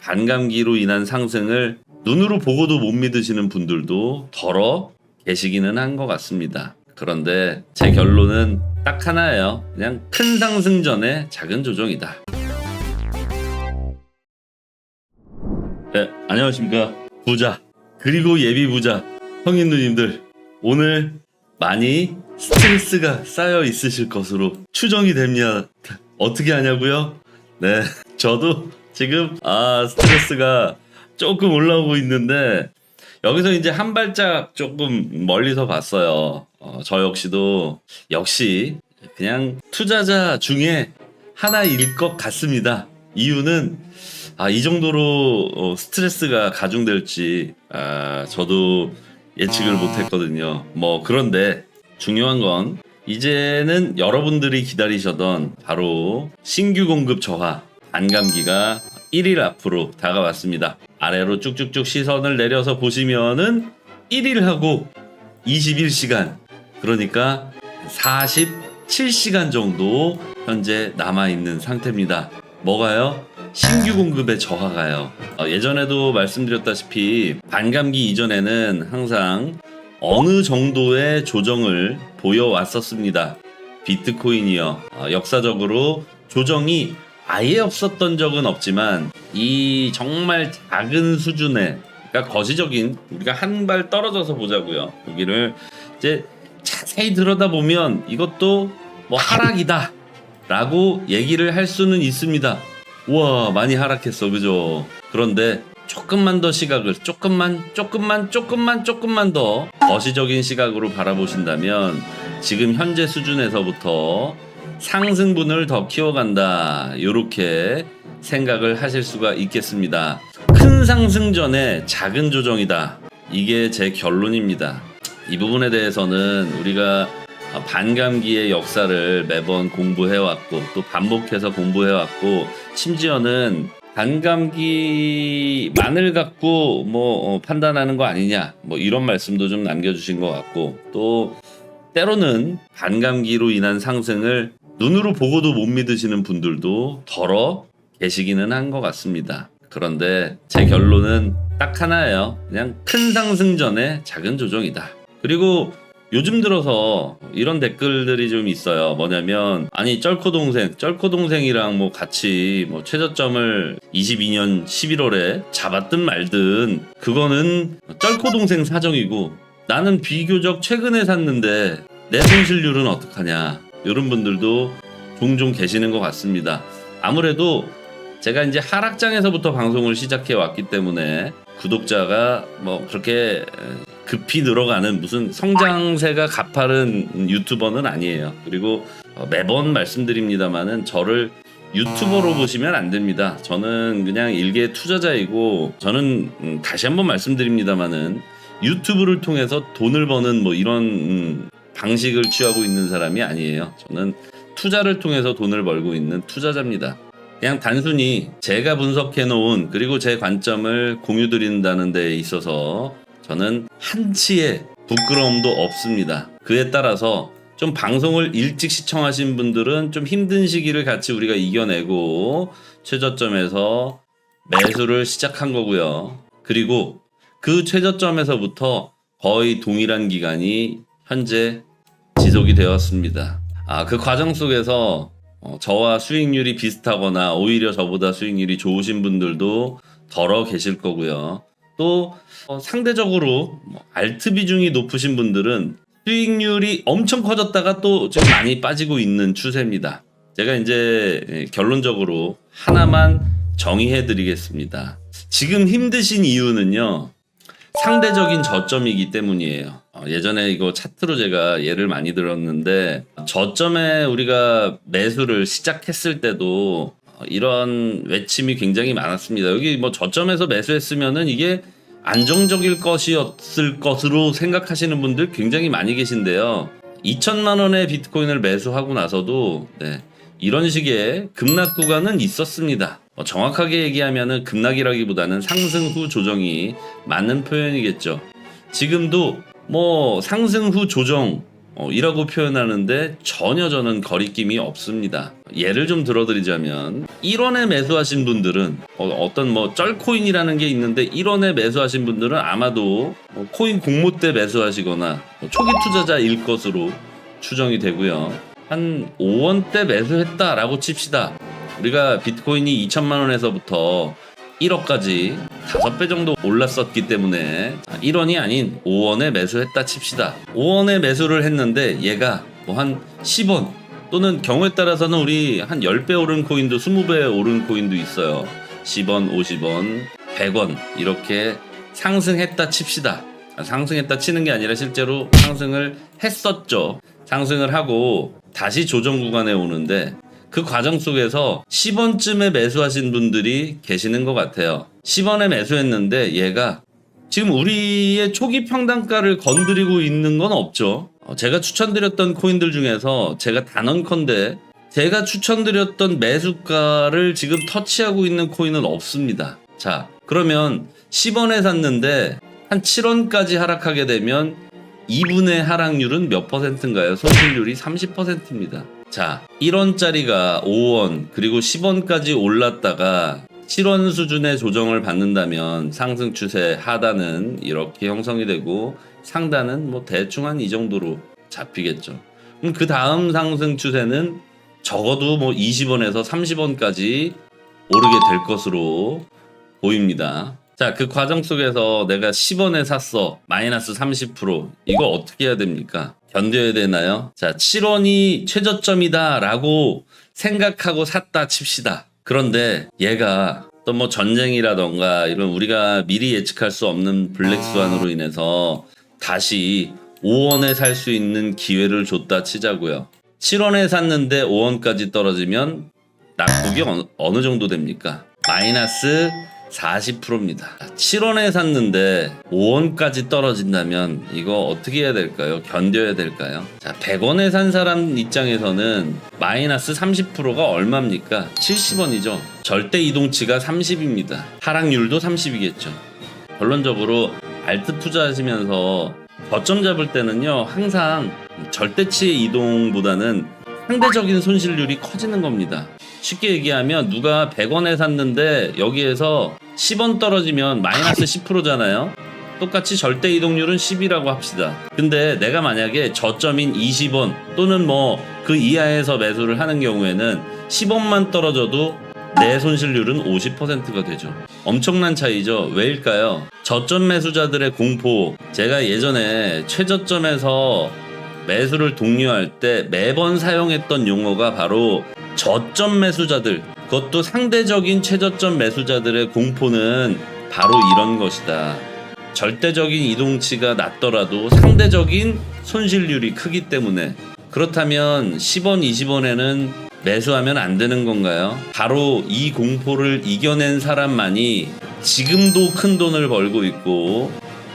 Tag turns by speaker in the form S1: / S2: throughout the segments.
S1: 반감기로 인한 상승을 눈으로 보고도 못 믿으시는 분들도 덜어 계시기는 한 것 같습니다. 그런데 제 결론은 딱 하나예요. 그냥 큰 상승 전에 작은 조정이다. 네, 안녕하십니까. 부자 그리고 예비 부자 성인 누님들, 오늘 많이 스트레스가 쌓여 있으실 것으로 추정이 됩니다. 어떻게 하냐고요? 네, 저도 지금 스트레스가 조금 올라오고 있는데, 여기서 이제 한 발짝 조금 멀리서 봤어요. 저 역시도 그냥 투자자 중에 하나일 것 같습니다. 이유는 이 정도로 스트레스가 가중될지 저도 예측을 못했거든요. 그런데 중요한 건 이제는 여러분들이 기다리셨던 바로 신규 공급 저하 반감기가 1일 앞으로 다가왔습니다. 아래로 쭉쭉쭉 시선을 내려서 보시면은 1일하고 21시간, 그러니까 47시간 정도 현재 남아있는 상태입니다. 뭐가요? 신규 공급의 저하가요. 예전에도 말씀드렸다시피 반감기 이전에는 항상 어느 정도의 조정을 보여왔었습니다. 비트코인이요. 역사적으로 조정이 아예 없었던 적은 없지만 이 정말 작은 수준의, 그러니까 거시적인, 우리가 한 발 떨어져서 보자고요. 여기를 이제 자세히 들여다보면 이것도 하락이다 라고 얘기를 할 수는 있습니다. 우와, 많이 하락했어, 그죠? 그런데 조금만 더 시각을 조금만 더 거시적인 시각으로 바라보신다면 지금 현재 수준에서부터 상승분을 더 키워간다, 이렇게 생각을 하실 수가 있겠습니다. 큰 상승 전에 작은 조정이다, 이게 제 결론입니다. 이 부분에 대해서는 우리가 반감기의 역사를 매번 공부해왔고 또 반복해서 공부해왔고, 심지어는 반감기만을 갖고 판단하는 거 아니냐, 이런 말씀도 좀 남겨주신 것 같고, 또 때로는 반감기로 인한 상승을 눈으로 보고도 못 믿으시는 분들도 덜어 계시기는 한 것 같습니다. 그런데 제 결론은 딱 하나예요. 그냥 큰 상승 전에 작은 조정이다. 그리고 요즘 들어서 이런 댓글들이 좀 있어요. 뭐냐면, 아니 쩔코 동생이랑 같이 최저점을 22년 11월에 잡았든 말든 그거는 쩔코 동생 사정이고 나는 비교적 최근에 샀는데 내 손실률은 어떡하냐, 이런 분들도 종종 계시는 것 같습니다. 아무래도 제가 이제 하락장에서부터 방송을 시작해 왔기 때문에 구독자가 그렇게 급히 늘어가는 무슨 성장세가 가파른 유튜버는 아니에요. 그리고 매번 말씀드립니다만은 저를 유튜버로 보시면 안 됩니다. 저는 그냥 일개 투자자이고, 저는 다시 한번 말씀드립니다만은 유튜브를 통해서 돈을 버는 이런 방식을 취하고 있는 사람이 아니에요. 저는 투자를 통해서 돈을 벌고 있는 투자자입니다. 그냥 단순히 제가 분석해 놓은, 그리고 제 관점을 공유 드린다는 데 있어서 저는 한치의 부끄러움도 없습니다. 그에 따라서 좀 방송을 일찍 시청하신 분들은 좀 힘든 시기를 같이 우리가 이겨내고 최저점에서 매수를 시작한 거고요. 그리고 그 최저점에서부터 거의 동일한 기간이 현재 지속이 되었습니다. 그 과정 속에서 저와 수익률이 비슷하거나 오히려 저보다 수익률이 좋으신 분들도 덜어 계실 거고요. 또 상대적으로 알트 비중이 높으신 분들은 수익률이 엄청 커졌다가 또 좀 많이 빠지고 있는 추세입니다. 제가 이제 결론적으로 하나만 정의해 드리겠습니다. 지금 힘드신 이유는요, 상대적인 저점이기 때문이에요. 예전에 이거 차트로 제가 예를 많이 들었는데, 저점에 우리가 매수를 시작했을 때도 이런 외침이 굉장히 많았습니다. 여기 저점에서 매수했으면은 이게 안정적일 것이었을 것으로 생각하시는 분들 굉장히 많이 계신데요. 2천만 원의 비트코인을 매수하고 나서도 이런 식의 급락 구간은 있었습니다. 정확하게 얘기하면은 급락이라기보다는 상승 후 조정이 맞는 표현이겠죠. 지금도 상승 후 조정 이라고 표현하는데 전혀 저는 거리낌이 없습니다. 예를 좀 들어드리자면 1원에 매수하신 분들은 어떤 뭐 쩔코인이라는 게 있는데 1원에 매수하신 분들은 아마도 코인 공모 때 매수하시거나 초기 투자자일 것으로 추정이 되고요. 한 5원 때 매수했다라고 칩시다. 우리가 비트코인이 2천만 원에서부터 1억까지 5배 정도 올랐었기 때문에 1원이 아닌 5원에 매수했다 칩시다. 5원에 매수를 했는데 얘가 뭐 한 10원 또는 경우에 따라서는 우리 한 10배 오른 코인도 20배 오른 코인도 있어요. 10원, 50원, 100원 이렇게 상승했다 칩시다. 상승했다 치는 게 아니라 실제로 상승을 했었죠. 상승을 하고 다시 조정 구간에 오는데 그 과정 속에서 10원쯤에 매수하신 분들이 계시는 것 같아요. 10원에 매수했는데 얘가 지금 우리의 초기 평단가를 건드리고 있는 건 없죠. 제가 추천드렸던 코인들 중에서 제가 단언컨대 제가 추천드렸던 매수가를 지금 터치하고 있는 코인은 없습니다. 자, 그러면 10원에 샀는데 한 7원까지 하락하게 되면 2분의 하락률은 몇 퍼센트인가요? 손실률이 30%입니다. 자, 1원짜리가 5원 그리고 10원까지 올랐다가 7원 수준의 조정을 받는다면 상승 추세 하단은 이렇게 형성이 되고 상단은 뭐 대충 한 이 정도로 잡히겠죠. 그럼 그 다음 상승 추세는 적어도 뭐 20원에서 30원까지 오르게 될 것으로 보입니다. 자, 그 과정 속에서 내가 10원에 샀어. 마이너스 30%. 이거 어떻게 해야 됩니까? 견뎌야 되나요? 자, 7원이 최저점이다 라고 생각하고 샀다 칩시다. 그런데 얘가 또 뭐 전쟁이라던가 이런 우리가 미리 예측할 수 없는 블랙스완으로 인해서 다시 5원에 살 수 있는 기회를 줬다 치자고요. 7원에 샀는데 5원까지 떨어지면 낙폭이 어느 정도 됩니까? 마이너스 40%입니다. 7원에 샀는데 5원까지 떨어진다면 이거 어떻게 해야 될까요? 견뎌야 될까요? 자, 100원에 산 사람 입장에서는 마이너스 30%가 얼마입니까? 70원이죠. 절대 이동치가 30입니다. 하락률도 30이겠죠. 결론적으로 알트 투자하시면서 저점 잡을 때는요, 항상 절대치의 이동보다는 상대적인 손실률이 커지는 겁니다. 쉽게 얘기하면 누가 100원에 샀는데 여기에서 10원 떨어지면 마이너스 10%잖아요. 똑같이 절대 이동률은 10이라고 합시다. 근데 내가 만약에 저점인 20원 또는 뭐 그 이하에서 매수를 하는 경우에는 10원만 떨어져도 내 손실률은 50%가 되죠. 엄청난 차이죠. 왜일까요? 저점 매수자들의 공포. 제가 예전에 최저점에서 매수를 독려할 때 매번 사용했던 용어가 바로 저점 매수자들, 그것도 상대적인 최저점 매수자들의 공포는 바로 이런 것이다. 절대적인 이동치가 낮더라도 상대적인 손실률이 크기 때문에. 그렇다면 10원, 20원에는 매수하면 안 되는 건가요? 바로 이 공포를 이겨낸 사람만이 지금도 큰 돈을 벌고 있고,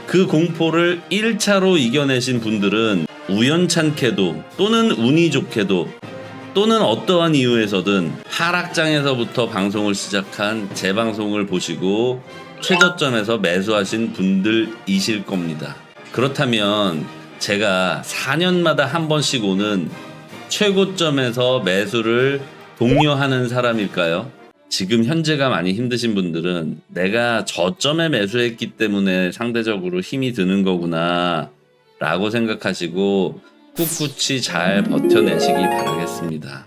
S1: 그 공포를 1차로 이겨내신 분들은 우연찮게도 또는 운이 좋게도 또는 어떠한 이유에서든 하락장에서부터 방송을 시작한 제 방송을 보시고 최저점에서 매수하신 분들이실 겁니다. 그렇다면 제가 4년마다 한 번씩 오는 최고점에서 매수를 독려하는 사람일까요? 지금 현재가 많이 힘드신 분들은 내가 저점에 매수했기 때문에 상대적으로 힘이 드는 거구나 라고 생각하시고 꿋꿋이 잘 버텨내시기 바라겠습니다.